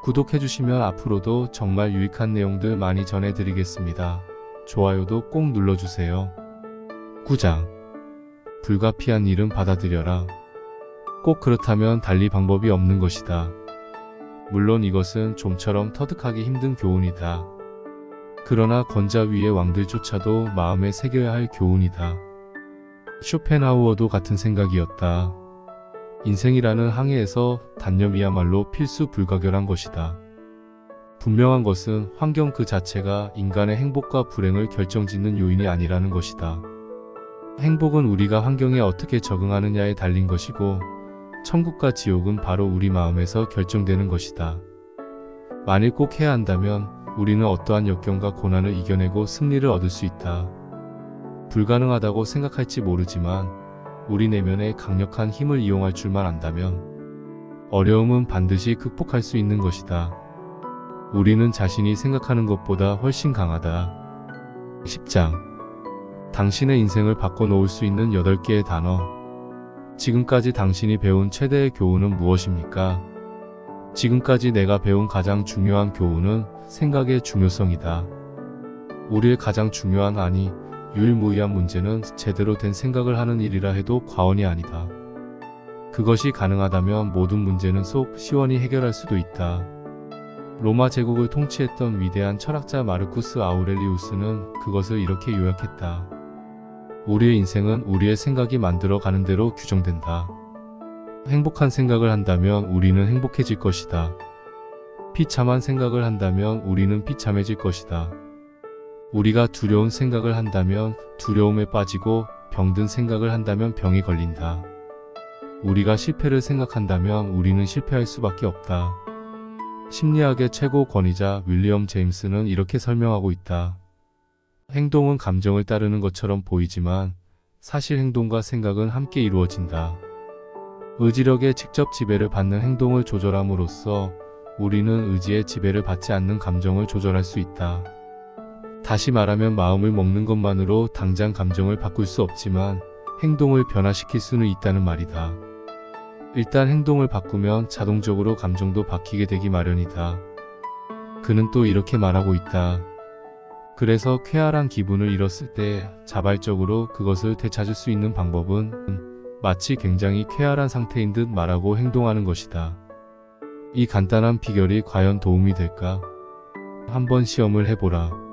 구독해주시면 앞으로도 정말 유익한 내용들 많이 전해드리겠습니다. 좋아요도 꼭 눌러주세요. 9장. 불가피한 일은 받아들여라. 꼭 그렇다면 달리 방법이 없는 것이다. 물론 이것은 좀처럼 터득하기 힘든 교훈이다. 그러나 권자 위의 왕들조차도 마음에 새겨야 할 교훈이다. 쇼펜하우어도 같은 생각이었다. 인생이라는 항해에서 단념이야말로 필수 불가결한 것이다. 분명한 것은 환경 그 자체가 인간의 행복과 불행을 결정짓는 요인이 아니라는 것이다. 행복은 우리가 환경에 어떻게 적응하느냐에 달린 것이고, 천국과 지옥은 바로 우리 마음에서 결정되는 것이다. 만일 꼭 해야 한다면 우리는 어떠한 역경과 고난을 이겨내고 승리를 얻을 수 있다. 불가능하다고 생각할지 모르지만 우리 내면의 강력한 힘을 이용할 줄만 안다면 어려움은 반드시 극복할 수 있는 것이다. 우리는 자신이 생각하는 것보다 훨씬 강하다. 10장. 당신의 인생을 바꿔놓을 수 있는 8개의 단어. 지금까지 당신이 배운 최대의 교훈은 무엇입니까? 지금까지 내가 배운 가장 중요한 교훈은 생각의 중요성이다. 우리의 가장 중요한 아니 유일무이한 문제는 제대로 된 생각을 하는 일이라 해도 과언이 아니다. 그것이 가능하다면 모든 문제는 속 시원히 해결할 수도 있다. 로마 제국을 통치했던 위대한 철학자 마르쿠스 아우렐리우스는 그것을 이렇게 요약했다. 우리의 인생은 우리의 생각이 만들어가는 대로 규정된다. 행복한 생각을 한다면 우리는 행복해질 것이다. 비참한 생각을 한다면 우리는 비참해질 것이다. 우리가 두려운 생각을 한다면 두려움에 빠지고 병든 생각을 한다면 병에 걸린다. 우리가 실패를 생각한다면 우리는 실패할 수밖에 없다. 심리학의 최고 권위자 윌리엄 제임스는 이렇게 설명하고 있다. 행동은 감정을 따르는 것처럼 보이지만 사실 행동과 생각은 함께 이루어진다. 의지력에 직접 지배를 받는 행동을 조절함으로써 우리는 의지의 지배를 받지 않는 감정을 조절할 수 있다. 다시 말하면 마음을 먹는 것만으로 당장 감정을 바꿀 수 없지만 행동을 변화시킬 수는 있다는 말이다. 일단 행동을 바꾸면 자동적으로 감정도 바뀌게 되기 마련이다. 그는 또 이렇게 말하고 있다. 그래서 쾌활한 기분을 잃었을 때 자발적으로 그것을 되찾을 수 있는 방법은 마치 굉장히 쾌활한 상태인 듯 말하고 행동하는 것이다. 이 간단한 비결이 과연 도움이 될까? 한번 시험을 해보라.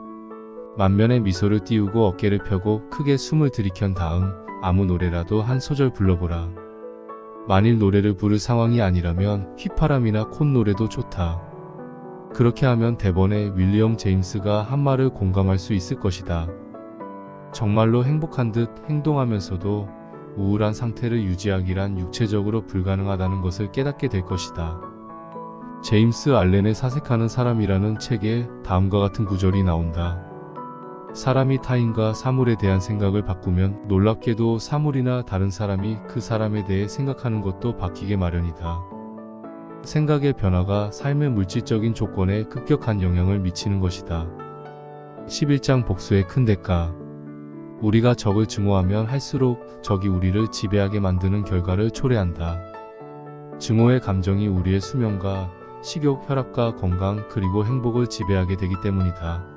만면에 미소를 띄우고 어깨를 펴고 크게 숨을 들이켠 다음 아무 노래라도 한 소절 불러보라. 만일 노래를 부를 상황이 아니라면 휘파람이나 콧노래도 좋다. 그렇게 하면 대번에 윌리엄 제임스가 한 말을 공감할 수 있을 것이다. 정말로 행복한 듯 행동하면서도 우울한 상태를 유지하기란 육체적으로 불가능하다는 것을 깨닫게 될 것이다. 제임스 알렌의 사색하는 사람이라는 책에 다음과 같은 구절이 나온다. 사람이 타인과 사물에 대한 생각을 바꾸면 놀랍게도 사물이나 다른 사람이 그 사람에 대해 생각하는 것도 바뀌게 마련이다. 생각의 변화가 삶의 물질적인 조건에 급격한 영향을 미치는 것이다. 11장 복수의 큰 대가. 우리가 적을 증오하면 할수록 적이 우리를 지배하게 만드는 결과를 초래한다. 증오의 감정이 우리의 수명과 식욕, 혈압과 건강 그리고 행복을 지배하게 되기 때문이다.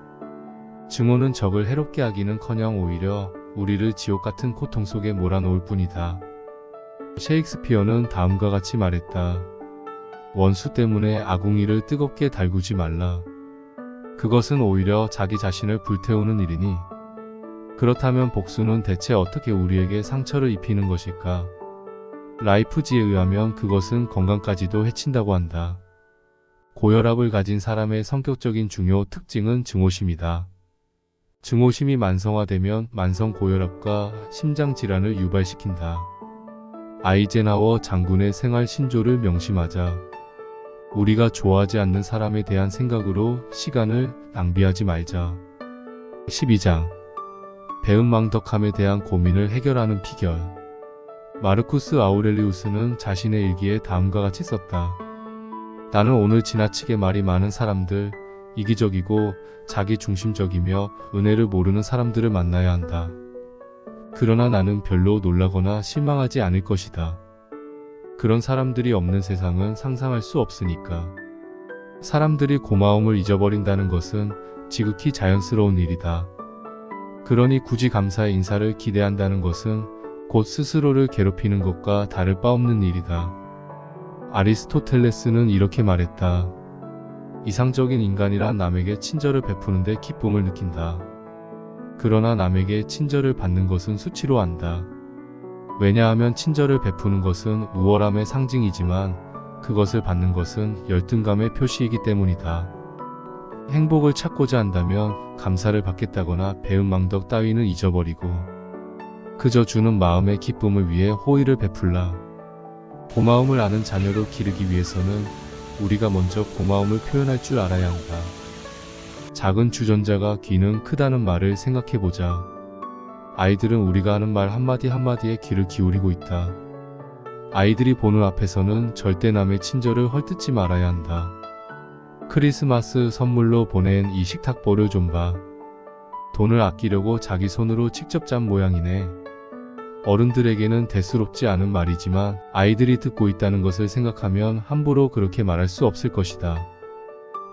증오는 적을 해롭게 하기는커녕 오히려 우리를 지옥 같은 고통 속에 몰아넣을 뿐이다. 셰익스피어는 다음과 같이 말했다. 원수 때문에 아궁이를 뜨겁게 달구지 말라. 그것은 오히려 자기 자신을 불태우는 일이니. 그렇다면 복수는 대체 어떻게 우리에게 상처를 입히는 것일까? 라이프지에 의하면 그것은 건강까지도 해친다고 한다. 고혈압을 가진 사람의 성격적인 중요 특징은 증오심이다. 증오심이 만성화되면 만성고혈압과 심장질환을 유발시킨다. 아이젠하워 장군의 생활 신조를 명심하자. 우리가 좋아하지 않는 사람에 대한 생각으로 시간을 낭비하지 말자. 12장. 배은망덕함에 대한 고민을 해결하는 비결. 마르쿠스 아우렐리우스는 자신의 일기에 다음과 같이 썼다. 나는 오늘 지나치게 말이 많은 사람들, 이기적이고 자기중심적이며 은혜를 모르는 사람들을 만나야 한다. 그러나 나는 별로 놀라거나 실망하지 않을 것이다. 그런 사람들이 없는 세상은 상상할 수 없으니까. 사람들이 고마움을 잊어버린다는 것은 지극히 자연스러운 일이다. 그러니 굳이 감사의 인사를 기대한다는 것은 곧 스스로를 괴롭히는 것과 다를 바 없는 일이다. 아리스토텔레스는 이렇게 말했다. 이상적인 인간이란 남에게 친절을 베푸는데 기쁨을 느낀다. 그러나 남에게 친절을 받는 것은 수치로 안다. 왜냐하면 친절을 베푸는 것은 우월함의 상징이지만 그것을 받는 것은 열등감의 표시이기 때문이다. 행복을 찾고자 한다면 감사를 받겠다거나 배은망덕 따위는 잊어버리고 그저 주는 마음의 기쁨을 위해 호의를 베풀라. 고마움을 아는 자녀로 기르기 위해서는 우리가 먼저 고마움을 표현할 줄 알아야 한다. 작은 주전자가 귀는 크다는 말을 생각해보자. 아이들은 우리가 하는 말 한마디 한마디에 귀를 기울이고 있다. 아이들이 보는 앞에서는 절대 남의 친절을 헐뜯지 말아야 한다. 크리스마스 선물로 보낸 이 식탁보를 좀 봐. 돈을 아끼려고 자기 손으로 직접 짠 모양이네. 어른들에게는 대수롭지 않은 말이지만 아이들이 듣고 있다는 것을 생각하면 함부로 그렇게 말할 수 없을 것이다.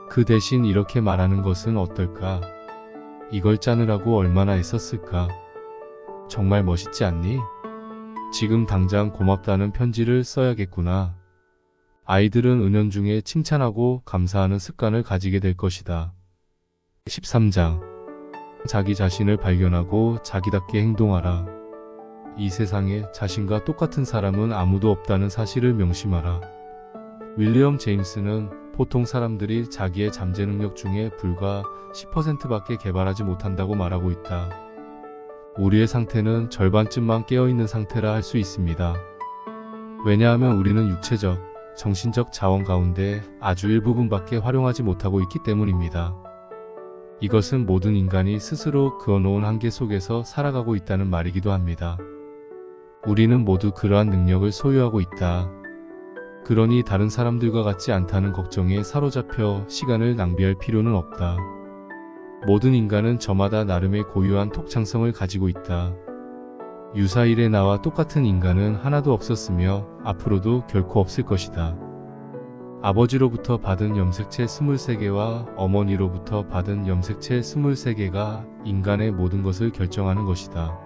그 대신 이렇게 말하는 것은 어떨까? 이걸 짜느라고 얼마나 애썼을까? 정말 멋있지 않니? 지금 당장 고맙다는 편지를 써야겠구나. 아이들은 은연중에 칭찬하고 감사하는 습관을 가지게 될 것이다. 13장. 자기 자신을 발견하고 자기답게 행동하라. 이 세상에 자신과 똑같은 사람은 아무도 없다는 사실을 명심하라. 윌리엄 제임스는 보통 사람들이 자기의 잠재 능력 중에 불과 10%밖에 개발하지 못한다고 말하고 있다. 우리의 상태는 절반쯤만 깨어있는 상태라 할 수 있습니다. 왜냐하면 우리는 육체적, 정신적 자원 가운데 아주 일부분밖에 활용하지 못하고 있기 때문입니다. 이것은 모든 인간이 스스로 그어놓은 한계 속에서 살아가고 있다는 말이기도 합니다. 우리는 모두 그러한 능력을 소유하고 있다. 그러니 다른 사람들과 같지 않다는 걱정에 사로잡혀 시간을 낭비할 필요는 없다. 모든 인간은 저마다 나름의 고유한 톡창성을 가지고 있다. 유사일에 나와 똑같은 인간은 하나도 없었으며 앞으로도 결코 없을 것이다. 아버지로부터 받은 염색체 23개와 어머니로부터 받은 염색체 23개가 인간의 모든 것을 결정하는 것이다.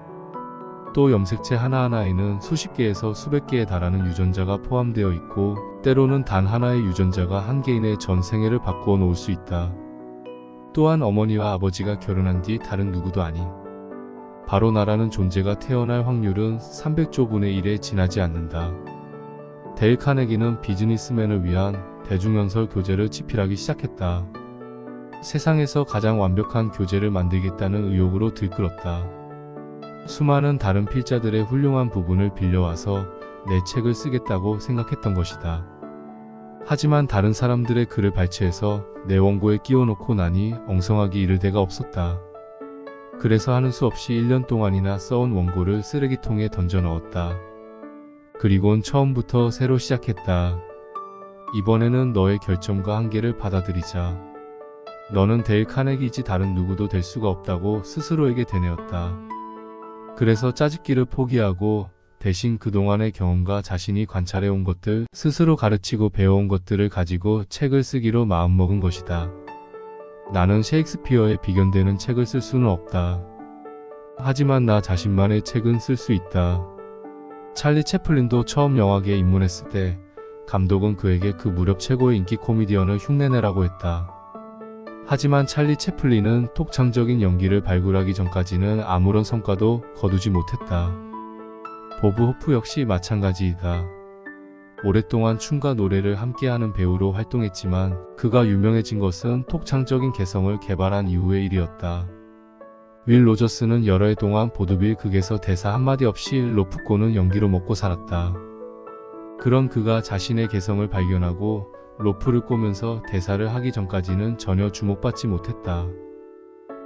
또 염색체 하나하나에는 수십 개에서 수백 개에 달하는 유전자가 포함되어 있고 때로는 단 하나의 유전자가 한 개인의 전 생애를 바꾸어 놓을 수 있다. 또한 어머니와 아버지가 결혼한 뒤 다른 누구도 아닌 바로 나라는 존재가 태어날 확률은 300조 분의 1에 지나지 않는다. 데일 카네기는 비즈니스맨을 위한 대중연설 교재를 집필하기 시작했다. 세상에서 가장 완벽한 교재를 만들겠다는 의욕으로 들끓었다. 수많은 다른 필자들의 훌륭한 부분을 빌려와서 내 책을 쓰겠다고 생각했던 것이다. 하지만 다른 사람들의 글을 발췌해서 내 원고에 끼워놓고 나니 엉성하기 이를 데가 없었다. 그래서 하는 수 없이 1년 동안이나 써온 원고를 쓰레기통에 던져 넣었다. 그리곤 처음부터 새로 시작했다. 이번에는 너의 결정과 한계를 받아들이자. 너는 데일 카네기이지 다른 누구도 될 수가 없다고 스스로에게 되뇌었다. 그래서 짜집기를 포기하고 대신 그동안의 경험과 자신이 관찰해온 것들, 스스로 가르치고 배워온 것들을 가지고 책을 쓰기로 마음먹은 것이다. 나는 셰익스피어에 비견되는 책을 쓸 수는 없다. 하지만 나 자신만의 책은 쓸 수 있다. 찰리 채플린도 처음 영화계에 입문했을 때 감독은 그에게 그 무렵 최고의 인기 코미디언을 흉내내라고 했다. 하지만 찰리 채플린은 톡창적인 연기를 발굴하기 전까지는 아무런 성과도 거두지 못했다. 보브 호프 역시 마찬가지이다. 오랫동안 춤과 노래를 함께하는 배우로 활동했지만 그가 유명해진 것은 톡창적인 개성을 개발한 이후의 일이었다. 윌 로저스는 여러 해 동안 보드빌 극에서 대사 한마디 없이 로프꼬는 연기로 먹고 살았다. 그런 그가 자신의 개성을 발견하고 로프를 꼬면서 대사를 하기 전까지는 전혀 주목받지 못했다.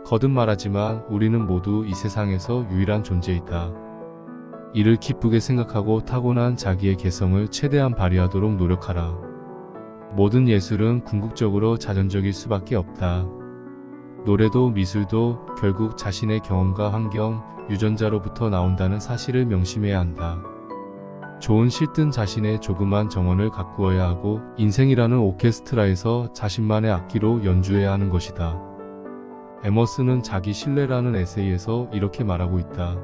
거듭 말하지만 우리는 모두 이 세상에서 유일한 존재이다. 이를 기쁘게 생각하고 타고난 자기의 개성을 최대한 발휘하도록 노력하라. 모든 예술은 궁극적으로 자전적일 수밖에 없다. 노래도 미술도 결국 자신의 경험과 환경, 유전자로부터 나온다는 사실을 명심해야 한다. 좋은 실든 자신의 조그만 정원을 가꾸어야 하고 인생이라는 오케스트라에서 자신만의 악기로 연주해야 하는 것이다. 에머슨은 자기 신뢰라는 에세이에서 이렇게 말하고 있다.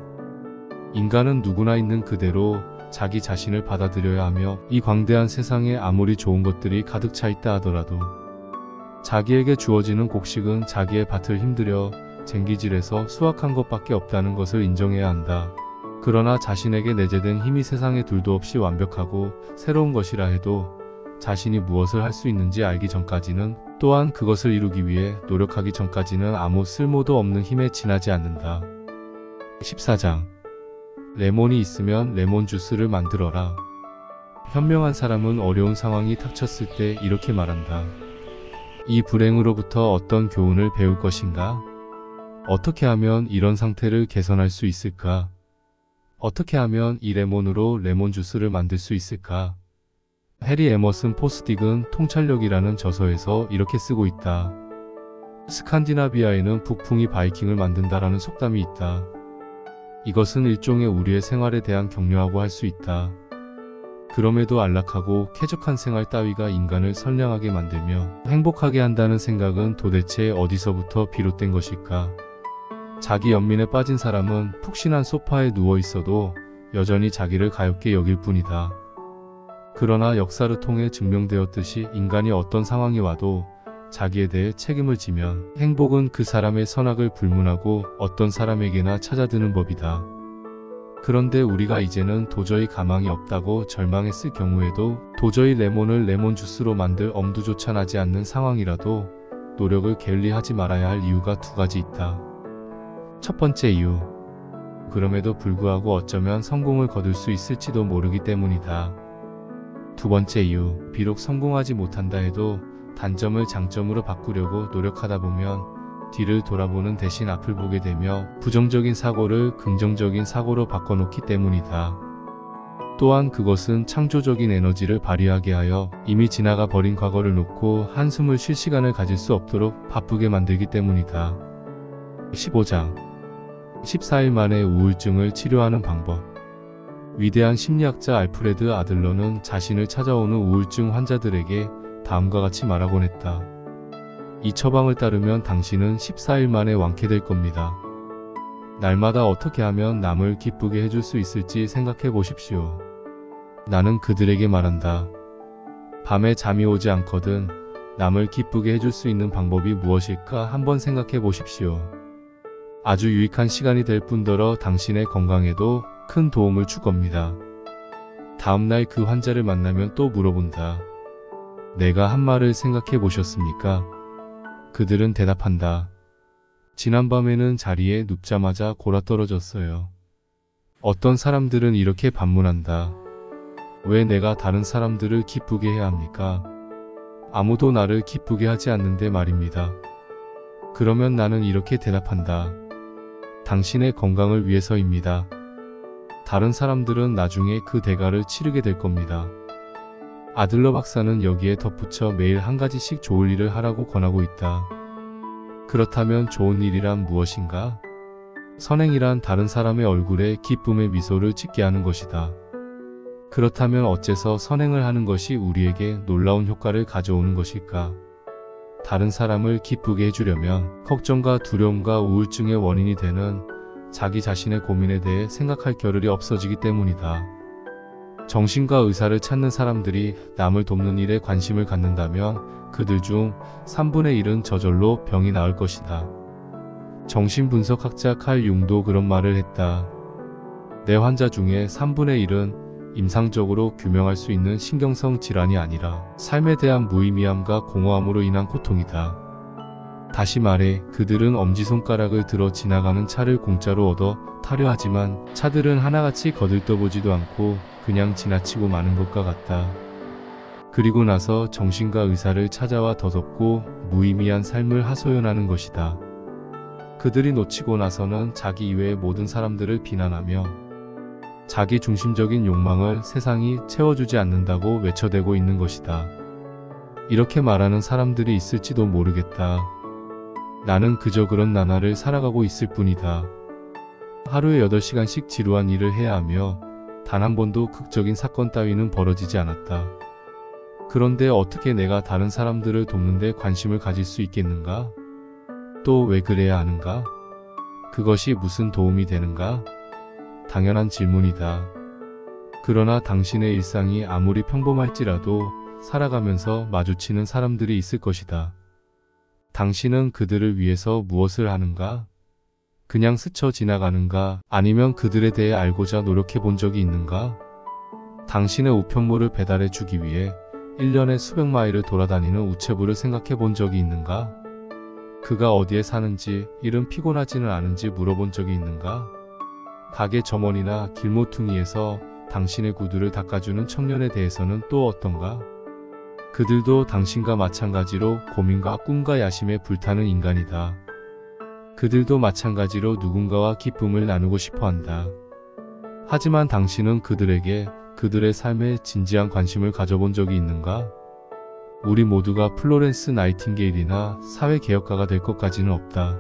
인간은 누구나 있는 그대로 자기 자신을 받아들여야 하며 이 광대한 세상에 아무리 좋은 것들이 가득 차 있다 하더라도 자기에게 주어지는 곡식은 자기의 밭을 힘들여 쟁기질해서 수확한 것밖에 없다는 것을 인정해야 한다. 그러나 자신에게 내재된 힘이 세상에 둘도 없이 완벽하고 새로운 것이라 해도 자신이 무엇을 할 수 있는지 알기 전까지는, 또한 그것을 이루기 위해 노력하기 전까지는 아무 쓸모도 없는 힘에 지나지 않는다. 14장. 레몬이 있으면 레몬 주스를 만들어라. 현명한 사람은 어려운 상황이 닥쳤을 때 이렇게 말한다. 이 불행으로부터 어떤 교훈을 배울 것인가? 어떻게 하면 이런 상태를 개선할 수 있을까? 어떻게 하면 이 레몬으로 레몬 주스를 만들 수 있을까? 해리 에머슨 포스딕은 통찰력이라는 저서에서 이렇게 쓰고 있다. 스칸디나비아에는 북풍이 바이킹을 만든다라는 속담이 있다. 이것은 일종의 우리의 생활에 대한 격려하고 할 수 있다. 그럼에도 안락하고 쾌적한 생활 따위가 인간을 선량하게 만들며 행복하게 한다는 생각은 도대체 어디서부터 비롯된 것일까? 자기 연민에 빠진 사람은 푹신한 소파에 누워 있어도 여전히 자기를 가엾게 여길 뿐이다. 그러나 역사를 통해 증명되었듯이 인간이 어떤 상황이 와도 자기에 대해 책임을 지면 행복은 그 사람의 선악을 불문하고 어떤 사람에게나 찾아드는 법이다. 그런데 우리가 이제는 도저히 가망이 없다고 절망했을 경우에도 도저히 레몬을 레몬 주스로 만들 엄두조차 나지 않는 상황이라도 노력을 게을리하지 말아야 할 이유가 두 가지 있다. 첫 번째 이유. 그럼에도 불구하고 어쩌면 성공을 거둘 수 있을지도 모르기 때문이다. 두 번째 이유. 비록 성공하지 못한다 해도 단점을 장점으로 바꾸려고 노력하다 보면 뒤를 돌아보는 대신 앞을 보게 되며 부정적인 사고를 긍정적인 사고로 바꿔놓기 때문이다. 또한 그것은 창조적인 에너지를 발휘하게 하여 이미 지나가 버린 과거를 놓고 한숨을 쉴 시간을 가질 수 없도록 바쁘게 만들기 때문이다. 15장. 14일 만에 우울증을 치료하는 방법. 위대한 심리학자 알프레드 아들러는 자신을 찾아오는 우울증 환자들에게 다음과 같이 말하곤 했다. 이 처방을 따르면 당신은 14일 만에 완쾌될 겁니다. 날마다 어떻게 하면 남을 기쁘게 해줄 수 있을지 생각해 보십시오. 나는 그들에게 말한다. 밤에 잠이 오지 않거든 남을 기쁘게 해줄 수 있는 방법이 무엇일까 한번 생각해 보십시오. 아주 유익한 시간이 될 뿐더러 당신의 건강에도 큰 도움을 줄 겁니다. 다음날 그 환자를 만나면 또 물어본다. 내가 한 말을 생각해 보셨습니까? 그들은 대답한다. 지난밤에는 자리에 눕자마자 골아떨어졌어요. 어떤 사람들은 이렇게 반문한다. 왜 내가 다른 사람들을 기쁘게 해야 합니까? 아무도 나를 기쁘게 하지 않는데 말입니다. 그러면 나는 이렇게 대답한다. 당신의 건강을 위해서입니다. 다른 사람들은 나중에 그 대가를 치르게 될 겁니다. 아들러 박사는 여기에 덧붙여 매일 한 가지씩 좋을 일을 하라고 권하고 있다. 그렇다면 좋은 일이란 무엇인가? 선행이란 다른 사람의 얼굴에 기쁨의 미소를 짓게 하는 것이다. 그렇다면 어째서 선행을 하는 것이 우리에게 놀라운 효과를 가져오는 것일까? 다른 사람을 기쁘게 해주려면 걱정과 두려움과 우울증의 원인이 되는 자기 자신의 고민에 대해 생각할 겨를이 없어지기 때문이다. 정신과 의사를 찾는 사람들이 남을 돕는 일에 관심을 갖는다면 그들 중 3분의 1은 저절로 병이 나을 것이다. 정신분석학자 칼 융도 그런 말을 했다. 내 환자 중에 3분의 1은 임상적으로 규명할 수 있는 신경성 질환이 아니라 삶에 대한 무의미함과 공허함으로 인한 고통이다. 다시 말해 그들은 엄지손가락을 들어 지나가는 차를 공짜로 얻어 타려 하지만 차들은 하나같이 거들떠보지도 않고 그냥 지나치고 마는 것과 같다. 그리고 나서 정신과 의사를 찾아와 더덥고 무의미한 삶을 하소연하는 것이다. 그들이 놓치고 나서는 자기 이외의 모든 사람들을 비난하며 자기 중심적인 욕망을 세상이 채워주지 않는다고 외쳐대고 있는 것이다. 이렇게 말하는 사람들이 있을지도 모르겠다. 나는 그저 그런 나날을 살아가고 있을 뿐이다. 하루에 8시간씩 지루한 일을 해야 하며 단 한 번도 극적인 사건 따위는 벌어지지 않았다. 그런데 어떻게 내가 다른 사람들을 돕는데 관심을 가질 수 있겠는가? 또 왜 그래야 하는가? 그것이 무슨 도움이 되는가? 당연한 질문이다. 그러나 당신의 일상이 아무리 평범할지라도 살아가면서 마주치는 사람들이 있을 것이다. 당신은 그들을 위해서 무엇을 하는가? 그냥 스쳐 지나가는가? 아니면 그들에 대해 알고자 노력해 본 적이 있는가? 당신의 우편물을 배달해 주기 위해 1년에 수백 마일을 돌아다니는 우체부를 생각해 본 적이 있는가? 그가 어디에 사는지, 일은 피곤하지는 않은지 물어본 적이 있는가? 가게 점원이나 길모퉁이에서 당신의 구두를 닦아주는 청년에 대해서는 또 어떤가? 그들도 당신과 마찬가지로 고민과 꿈과 야심에 불타는 인간이다. 그들도 마찬가지로 누군가와 기쁨을 나누고 싶어 한다. 하지만 당신은 그들에게 그들의 삶에 진지한 관심을 가져본 적이 있는가? 우리 모두가 플로렌스 나이팅게일이나 사회개혁가가 될 것까지는 없다.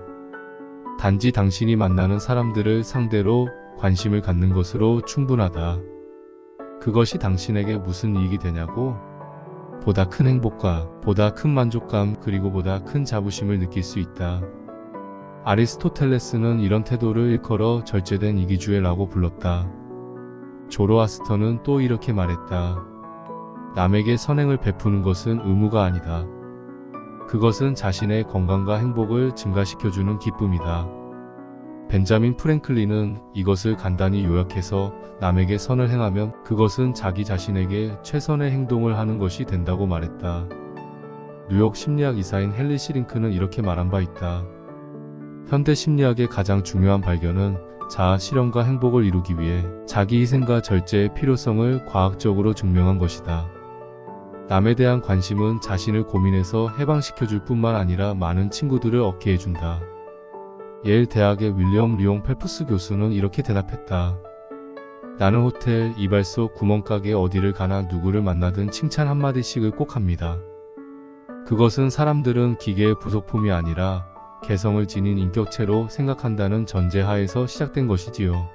단지 당신이 만나는 사람들을 상대로 관심을 갖는 것으로 충분하다. 그것이 당신에게 무슨 이익이 되냐고? 보다 큰 행복과 보다 큰 만족감 그리고 보다 큰 자부심을 느낄 수 있다. 아리스토텔레스는 이런 태도를 일컬어 절제된 이기주의라고 불렀다. 조로아스터는 또 이렇게 말했다. 남에게 선행을 베푸는 것은 의무가 아니다. 그것은 자신의 건강과 행복을 증가시켜주는 기쁨이다. 벤자민 프랭클린은 이것을 간단히 요약해서 남에게 선을 행하면 그것은 자기 자신에게 최선의 행동을 하는 것이 된다고 말했다. 뉴욕 심리학 이사인 헨리 시링크는 이렇게 말한 바 있다. 현대 심리학의 가장 중요한 발견은 자아 실현과 행복을 이루기 위해 자기 희생과 절제의 필요성을 과학적으로 증명한 것이다. 남에 대한 관심은 자신을 고민에서 해방시켜줄 뿐만 아니라 많은 친구들을 얻게 해준다. 예일 대학의 윌리엄 리옹 펠프스 교수는 이렇게 대답했다. 나는 호텔, 이발소, 구멍가게 어디를 가나 누구를 만나든 칭찬 한마디씩을 꼭 합니다. 그것은 사람들은 기계의 부속품이 아니라 개성을 지닌 인격체로 생각한다는 전제하에서 시작된 것이지요.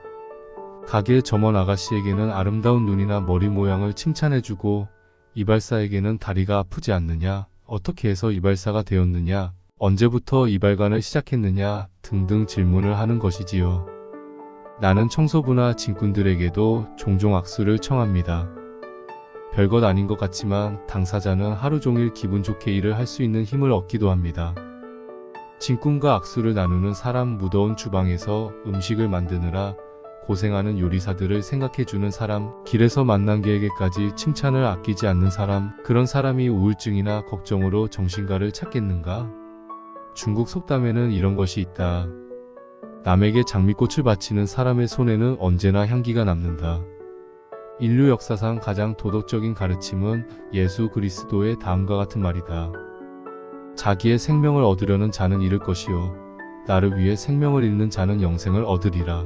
가게 점원 아가씨에게는 아름다운 눈이나 머리 모양을 칭찬해주고 이발사에게는 다리가 아프지 않느냐, 어떻게 해서 이발사가 되었느냐, 언제부터 이발관을 시작했느냐 등등 질문을 하는 것이지요. 나는 청소부나 짐꾼들에게도 종종 악수를 청합니다. 별것 아닌 것 같지만 당사자는 하루 종일 기분 좋게 일을 할 수 있는 힘을 얻기도 합니다. 짐꾼과 악수를 나누는 사람, 무더운 주방에서 음식을 만드느라 고생하는 요리사들을 생각해주는 사람, 길에서 만난 개에게까지 칭찬을 아끼지 않는 사람, 그런 사람이 우울증이나 걱정으로 정신과를 찾겠는가? 중국 속담에는 이런 것이 있다. 남에게 장미꽃을 바치는 사람의 손에는 언제나 향기가 남는다. 인류 역사상 가장 도덕적인 가르침은 예수 그리스도의 다음과 같은 말이다. 자기의 생명을 얻으려는 자는 잃을 것이요 나를 위해 생명을 잃는 자는 영생을 얻으리라.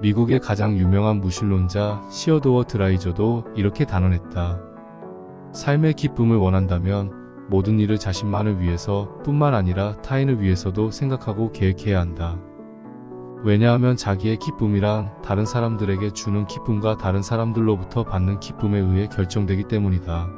미국의 가장 유명한 무신론자 시어도어 드라이저도 이렇게 단언했다. 삶의 기쁨을 원한다면 모든 일을 자신만을 위해서 뿐만 아니라 타인을 위해서도 생각하고 계획해야 한다. 왜냐하면 자기의 기쁨이란 다른 사람들에게 주는 기쁨과 다른 사람들로부터 받는 기쁨에 의해 결정되기 때문이다.